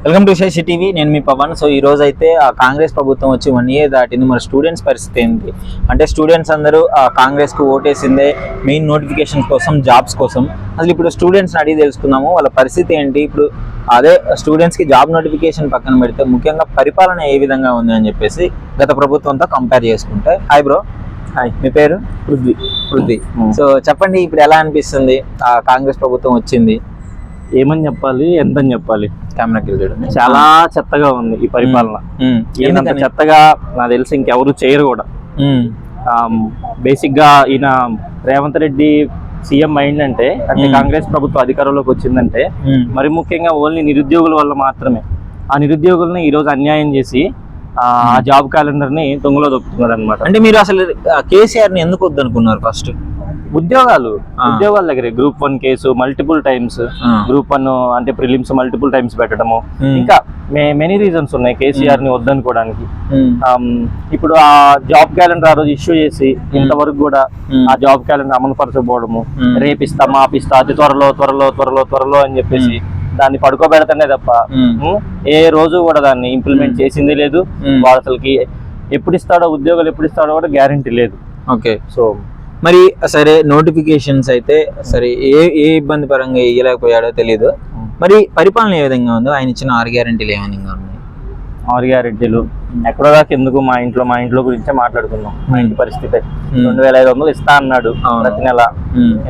Welcome to Shashi TV. నేను మీ Pawan. So ఈ రోజు అయితే కాంగ్రెస్ ప్రభుత్వం వచ్చి 1 year దాటింది. మరి స్టూడెంట్స్ పరిస్థితి ఏంటి అంటే స్టూడెంట్స్ అందరూ కాంగ్రెస్కు ఓటేసిందే మెయిన్ నోటిఫికేషన్స్ కోసం, జాబ్స్ కోసం. అసలు ఇప్పుడు స్టూడెంట్స్ని అడిగి తెలుసుకుందాము వాళ్ళ పరిస్థితి ఏంటి. ఇప్పుడు అదే స్టూడెంట్స్కి జాబ్ నోటిఫికేషన్ పక్కన పెడితే ముఖ్యంగా పరిపాలన ఏ విధంగా ఉంది అని చెప్పేసి గత ప్రభుత్వంతో కంపేర్ చేసుకుంటే. Hi bro. హాయ్, మీ పేరు? పృథ్వీ. సో చెప్పండి, ఇప్పుడు ఎలా అనిపిస్తుంది కాంగ్రెస్ ప్రభుత్వం వచ్చింది? ఏమని చెప్పాలి, ఎంతని చెప్పాలి? కెమెరాకి వెళ్ళాడు. చాలా చెత్తగా ఉంది ఈ పరిపాలన. ఈయనంత చెత్తగా నాకు తెలిసి ఇంకెవరు చేయరు కూడా. బేసిక్ గా ఈయన రేవంత్ రెడ్డి సీఎం అయిందంటే అంటే కాంగ్రెస్ ప్రభుత్వం అధికారంలోకి వచ్చిందంటే మరి ముఖ్యంగా ఓన్లీ నిరుద్యోగుల వల్ల మాత్రమే. ఆ నిరుద్యోగుల్ని ఈ రోజు అన్యాయం చేసి ఆ జాబ్ క్యాలెండర్ ని దొంగలో దొక్కుతున్నారు అనమాట. అంటే మీరు అసలు కేసీఆర్ ని ఎందుకు వద్దనుకున్నారు? ఫస్ట్ ఉద్యోగాల దగ్గర group 1 case multiple times, group 1 అంటే ప్రిలిమ్స్ మల్టిపుల్ టైమ్స్ పెట్టడము, ఇంకా మెనీ రీజన్స్ ఉన్నాయి కేసీఆర్ ని వద్దనుకోవడానికి. ఇప్పుడు ఆ జాబ్ క్యాలెండర్ ఆ రోజు ఇష్యూ చేసి ఇంతవరకు కూడా ఆ జాబ్ క్యాలెండర్ అమలు పరచకపోవడము, రేపిస్తా మాపిస్తా అతి త్వరలో త్వరలో త్వరలో త్వరలో అని చెప్పేసి దాన్ని పడుకోబెడతానే తప్ప ఏ రోజు కూడా దాన్ని ఇంప్లిమెంట్ చేసింది లేదు. వాళ్ళు అసలుకి ఎప్పుడు ఇస్తాడో ఉద్యోగాలు ఎప్పుడు ఇస్తాడో కూడా గ్యారంటీ లేదు. ఓకే, సో మరి సరే నోటిఫికేషన్స్ అయితే సరే ఏ ఇబ్బంది పరంగా ఇయ్యలేకపోయాడో తెలియదు. మరి పరిపాలన ఏ విధంగా ఉందో? ఆయన ఇచ్చిన 6 గ్యారెంటీలు ఏ విధంగా ఉన్నాయి? 6 గ్యారెంటీలు ఎక్కడో దాకా ఎందుకు, మా ఇంట్లో గురించే మాట్లాడుకుందాం. మా ఇంటి పరిస్థితి 2500 ఇస్తా అన్నాడు ప్రతి నెల.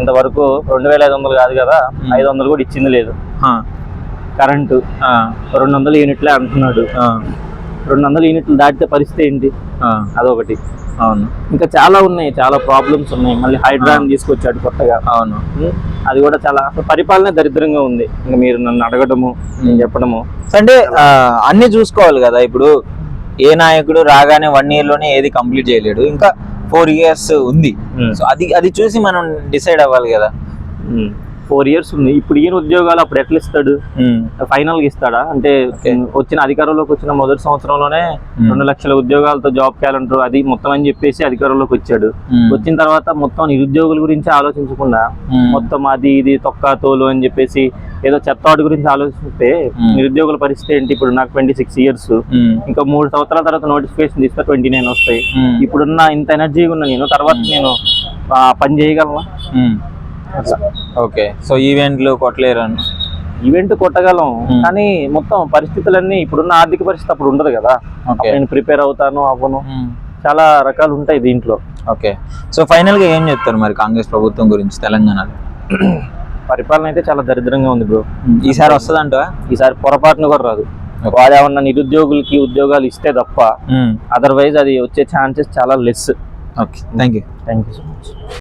ఇంతవరకు 2500 కాదు కదా, 500 కూడా ఇచ్చింది లేదు. కరెంటు 200 యూనిట్లే అంటున్నాడు. 200 యూనిట్లు దాటితే పరిస్థితి ఏంటి? అదొకటి. అవును, ఇంకా చాలా ఉన్నాయి, చాలా ప్రాబ్లమ్స్ ఉన్నాయి. మళ్ళీ హైడ్రాన్ తీసుకొచ్చాడు కొత్తగా. అవును, అది కూడా చాలా పరిపాలన దరిద్రంగా ఉంది. ఇంకా మీరు నన్ను అడగడము, నేను చెప్పడము అంటే అన్ని చూసుకోవాలి కదా. ఇప్పుడు ఏ నాయకుడు రాగానే 1 year లోనే ఏది కంప్లీట్ చేయలేడు, ఇంకా 4 years ఉంది. సో అది చూసి మనం డిసైడ్ అవ్వాలి కదా. 4 years ఉంది. ఇప్పుడు ఈయన ఉద్యోగాలు అప్పుడు ఎట్లా ఇస్తాడు? ఫైనల్ గా ఇస్తాడా? అంటే వచ్చిన అధికారంలోకి వచ్చిన మొదటి సంవత్సరంలోనే 2 లక్షల ఉద్యోగాలతో జాబ్ క్యాలెండర్ అది మొత్తం అని చెప్పేసి అధికారంలోకి వచ్చాడు. వచ్చిన తర్వాత మొత్తం నిరుద్యోగుల గురించి ఆలోచించకుండా మొత్తం అది ఇది తొక్కా తోలు అని చెప్పేసి ఏదో చెత్తవాడి గురించి ఆలోచిస్తే నిరుద్యోగుల పరిస్థితి ఏంటి? ఇప్పుడు నాకు 26 years, ఇంకా 3 సంవత్సరాల తర్వాత నోటిఫికేషన్ ఇస్తే 29 వస్తాయి. ఇప్పుడున్న ఇంత ఎనర్జీగా ఉన్న నేను తర్వాత నేను పని చేయగలనా? ఓకే, సో ఈవెంట్లు కొట్టలేరు. ఈవెంట్ కొట్టగలం, కానీ మొత్తం పరిస్థితులన్నీ ఇప్పుడున్న ఆర్థిక పరిస్థితి అప్పుడు ఉండదు కదా. నేను ప్రిపేర్ అవుతాను అవ్వను, చాలా రకాలు ఉంటాయి దీంట్లో. ఓకే, సో ఫైనల్ గా ఏం చెప్తారు మరి కాంగ్రెస్ ప్రభుత్వం గురించి తెలంగాణలో? పరిపాలన అయితే చాలా దరిద్రంగా ఉంది బ్రో. ఈసారి వస్తుందంట? ఈసారి పొరపాటును కూడా రాదు. వాళ్ళు ఏమన్నా నిరుద్యోగులకి ఉద్యోగాలు ఇస్తే తప్ప అదర్వైజ్ అది వచ్చే ఛాన్సెస్ చాలా less. Okay, thank you so much.